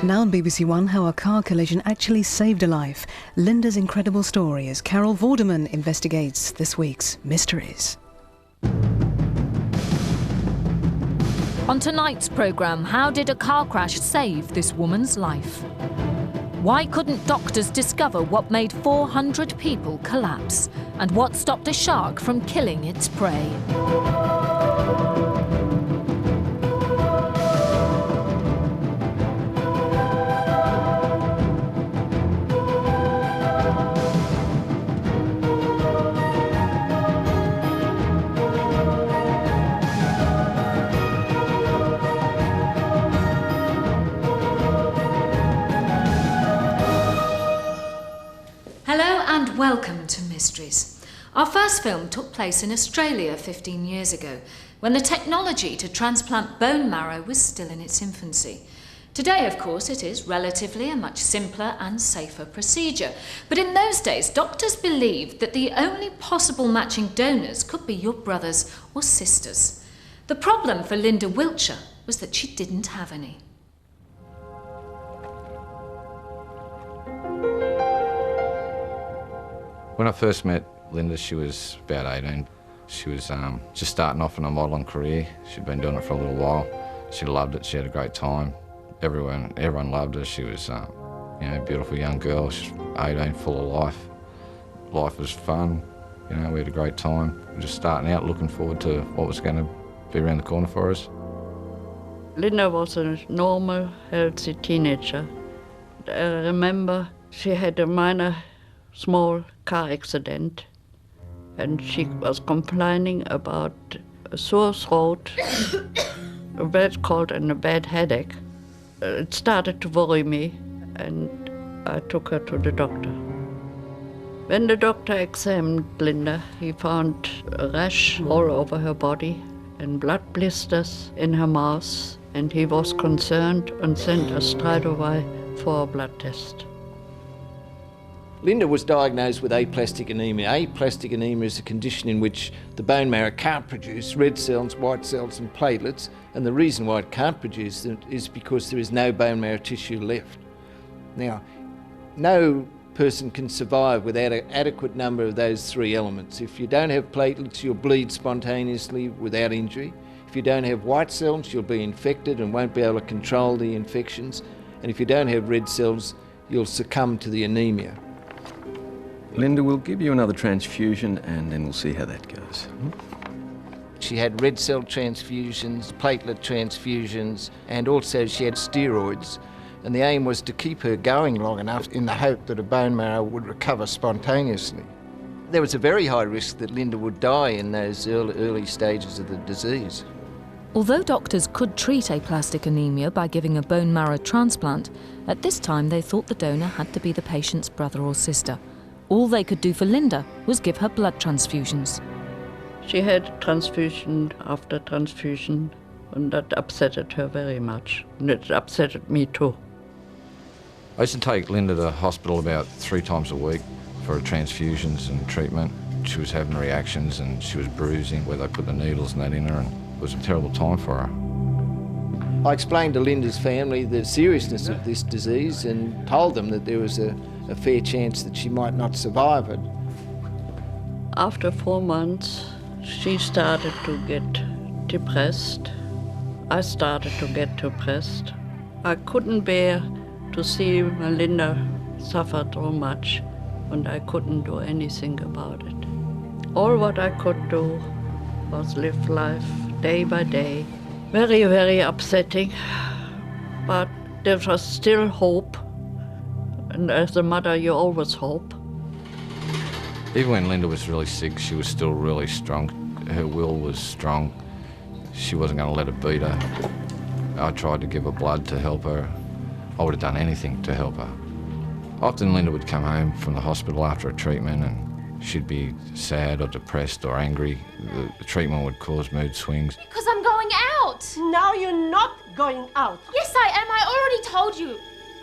Now on BBC One, how a car collision actually saved a life. Linda's incredible story as Carol Vorderman investigates this week's mysteries. On tonight's programme, how did a car crash save this woman's life? Why couldn't doctors discover what made 400 people collapse? And what stopped a shark from killing its prey? And welcome to Mysteries. Our first film took place in Australia 15 years ago, when the technology to transplant bone marrow was still in its infancy. Today, of course, it is relatively a much simpler and safer procedure. But in those days, doctors believed that the only possible matching donors could be your brothers or sisters. The problem for Linda Wiltshire was that she didn't have any. When I first met Linda, she was about 18. She was just starting off in a modelling career. She'd been doing it for a little while. She loved it. She had a great time. Everyone loved her. She was, a beautiful young girl. She was 18, full of life. Life was fun. We had a great time. We were just starting out, looking forward to what was going to be around the corner for us. Linda was a normal, healthy teenager. I remember she had a small car accident, and she was complaining about a sore throat, a bad cold and a bad headache. It started to worry me, and I took her to the doctor. When the doctor examined Linda, he found a rash all over her body and blood blisters in her mouth, and he was concerned and sent us straight away for a blood test. Linda was diagnosed with aplastic anemia. Aplastic anemia is a condition in which the bone marrow can't produce red cells, white cells and platelets, and the reason why it can't produce them is because there is no bone marrow tissue left. Now, no person can survive without an adequate number of those three elements. If you don't have platelets, you'll bleed spontaneously without injury. If you don't have white cells, you'll be infected and won't be able to control the infections. And if you don't have red cells, you'll succumb to the anemia. Linda, we'll give you another transfusion and then we'll see how that goes. She had red cell transfusions, platelet transfusions, and also she had steroids. And the aim was to keep her going long enough in the hope that her bone marrow would recover spontaneously. There was a very high risk that Linda would die in those early stages of the disease. Although doctors could treat aplastic anemia by giving a bone marrow transplant, at this time they thought the donor had to be the patient's brother or sister. All they could do for Linda was give her blood transfusions. She had transfusion after transfusion, and that upset her very much. And it upset me too. I used to take Linda to the hospital about 3 times a week for her transfusions and treatment. She was having reactions and she was bruising where they put the needles and that in her, and it was a terrible time for her. I explained to Linda's family the seriousness of this disease and told them that there was a fair chance that she might not survive it. After 4 months, she started to get depressed. I started to get depressed. I couldn't bear to see Linda suffer too much, and I couldn't do anything about it. All what I could do was live life day by day. Very, very upsetting, but there was still hope. And as a mother, you always hope. Even when Linda was really sick, she was still really strong. Her will was strong. She wasn't going to let it beat her. I tried to give her blood to help her. I would have done anything to help her. Often Linda would come home from the hospital after a treatment and she'd be sad or depressed or angry. The treatment would cause mood swings. Because I'm going out. Now you're not going out. Yes, I am. I already told you.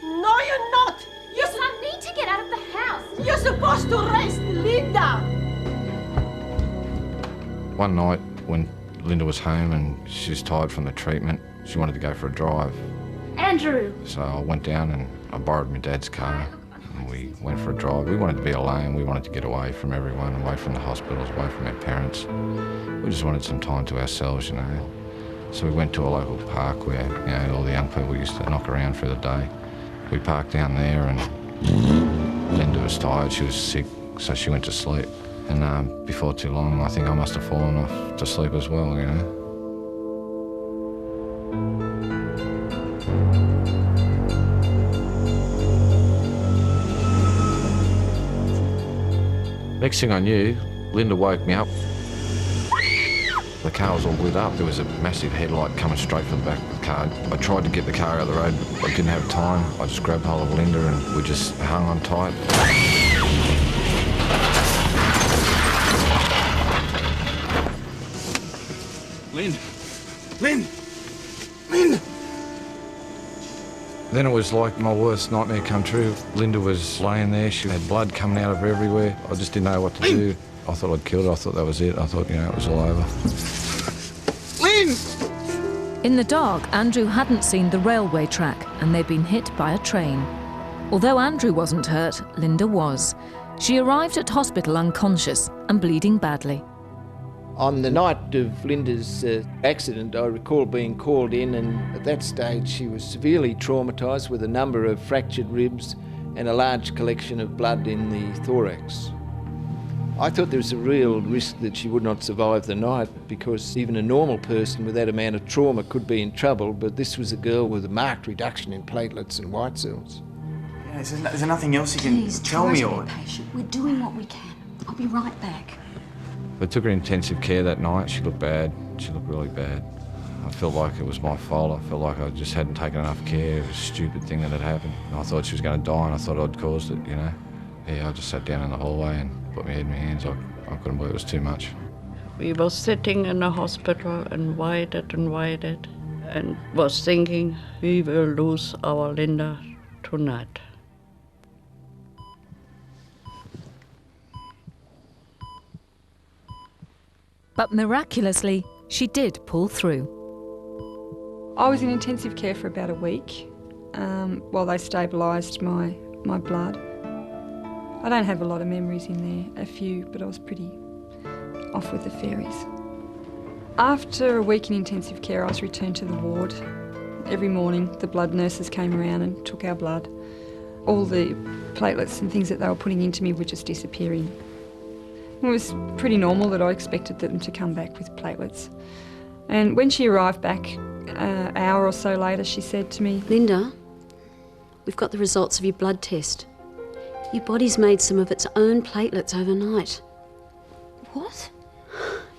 No, you're not. Yes, I need to get out of the house. You're supposed to rest, Linda. One night when Linda was home and she was tired from the treatment, she wanted to go for a drive. And Andrew! So I went down and I borrowed my dad's car and we went for a drive. We wanted to be alone. We wanted to get away from everyone, away from the hospitals, away from our parents. We just wanted some time to ourselves, you know. So we went to a local park where, you know, all the young people used to knock around for the day. We parked down there and Linda was tired, she was sick, so she went to sleep. And before too long, I think I must have fallen off to sleep as well, you know. Next thing I knew, Linda woke me up. The car was all lit up. There was a massive headlight coming straight from the back of the car. I tried to get the car out of the road, but I didn't have time. I just grabbed hold of Linda and we just hung on tight. Lynn! Then it was like my worst nightmare come true. Linda was laying there, she had blood coming out of her everywhere. I just didn't know what to do. I thought I'd killed her, I thought that was it. I thought, you know, it was all over. Lynn! In the dark, Andrew hadn't seen the railway track and they'd been hit by a train. Although Andrew wasn't hurt, Linda was. She arrived at hospital unconscious and bleeding badly. On the night of Linda's accident, I recall being called in, and at that stage she was severely traumatised with a number of fractured ribs and a large collection of blood in the thorax. I thought there was a real risk that she would not survive the night, because even a normal person with that amount of trauma could be in trouble, but this was a girl with a marked reduction in platelets and white cells. Yeah, is there nothing else you can tell me? Please, try to be patient. We're doing what we can. I'll be right back. We took her in intensive care that night. She looked bad. She looked really bad. I felt like it was my fault. I felt like I just hadn't taken enough care. It was a stupid thing that had happened. I thought she was going to die and I thought I'd caused it, you know. Yeah, I just sat down in the hallway and put my head in my hands. I couldn't believe it was too much. We were sitting in the hospital and waited and was thinking we will lose our Linda tonight. But miraculously, she did pull through. I was in intensive care for about a week while they stabilised my blood. I don't have a lot of memories in there, a few, but I was pretty off with the fairies. After a week in intensive care, I was returned to the ward. Every morning, the blood nurses came around and took our blood. All the platelets and things that they were putting into me were just disappearing. It was pretty normal that I expected them to come back with platelets. And when she arrived back an hour or so later, she said to me, Linda, we've got the results of your blood test. Your body's made some of its own platelets overnight. What?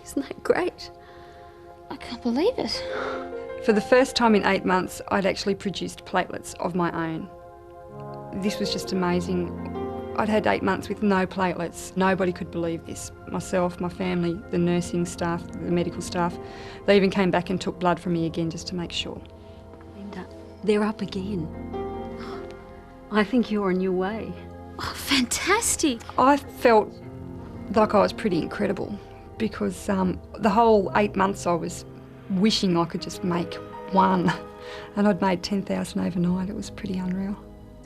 Isn't that great? I can't believe it. For the first time in 8 months, I'd actually produced platelets of my own. This was just amazing. I'd had 8 months with no platelets. Nobody could believe this. Myself, my family, the nursing staff, the medical staff, they even came back and took blood from me again just to make sure. Linda, they're up again. I think you're on your way. Oh, fantastic. I felt like I was pretty incredible because the whole 8 months I was wishing I could just make one, and I'd made 10,000 overnight. It was pretty unreal.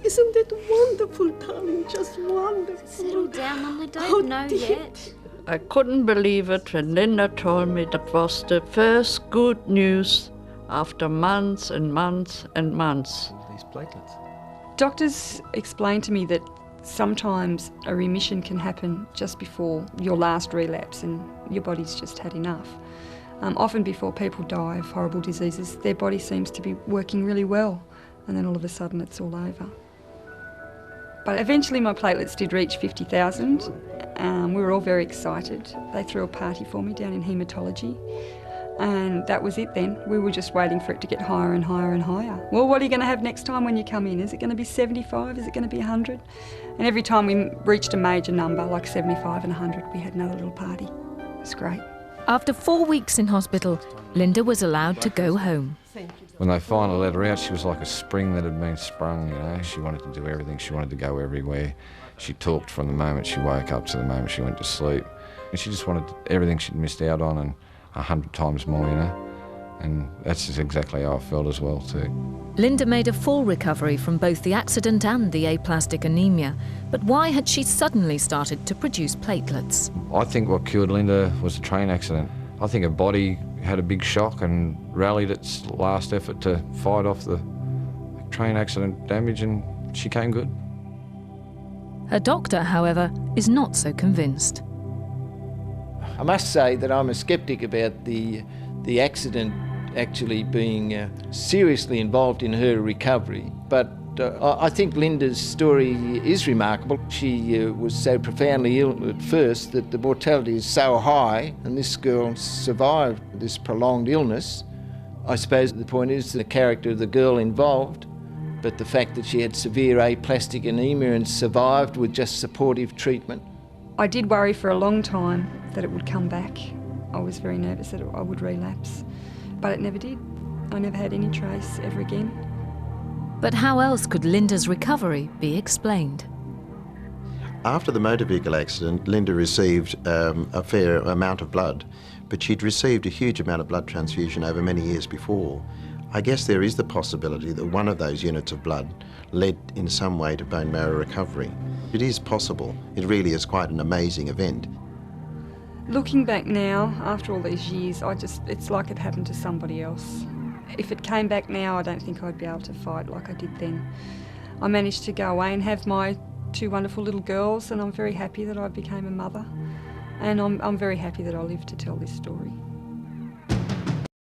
Isn't it wonderful, darling? Just wonderful. Settle down, Mum. I don't know yet. I couldn't believe it when Linda told me that was the first good news after months and months and months. These platelets. Doctors explained to me that sometimes a remission can happen just before your last relapse and your body's just had enough. Often before people die of horrible diseases, their body seems to be working really well, and then all of a sudden it's all over. But eventually my platelets did reach 50,000. We were all very excited. They threw a party for me down in haematology. And that was it then. We were just waiting for it to get higher and higher and higher. Well, what are you going to have next time when you come in? Is it going to be 75? Is it going to be 100? And every time we reached a major number, like 75 and 100, we had another little party. It was great. After 4 weeks in hospital, Linda was allowed to go home. When they finally let her out, she was like a spring that had been sprung, you know. She wanted to do everything. She wanted to go everywhere. She talked from the moment she woke up to the moment she went to sleep. And she just wanted everything she'd missed out on and 100 times more, you know. And That's exactly how I felt as well too. Linda made a full recovery from both the accident and the aplastic anemia, but why had she suddenly started to produce platelets? I think what killed Linda was a train accident. I think her body had a big shock and rallied its last effort to fight off the train accident damage, and she came good. Her doctor, however, is not so convinced. I must say that I'm a sceptic about the accident actually being seriously involved in her recovery, but I think Linda's story is remarkable. She was so profoundly ill at first that the mortality is so high, and this girl survived this prolonged illness. I suppose the point is the character of the girl involved, but the fact that she had severe aplastic anemia and survived with just supportive treatment. I did worry for a long time that it would come back. I was very nervous that I would relapse, but it never did. I never had any trace ever again. But how else could Linda's recovery be explained? After the motor vehicle accident, Linda received a fair amount of blood, but she'd received a huge amount of blood transfusion over many years before. I guess there is the possibility that one of those units of blood led in some way to bone marrow recovery. It is possible. It really is quite an amazing event. Looking back now, after all these years, it's like it happened to somebody else. If it came back now, I don't think I'd be able to fight like I did then. I managed to go away and have my 2 wonderful little girls, and I'm very happy that I became a mother. And I'm very happy that I lived to tell this story.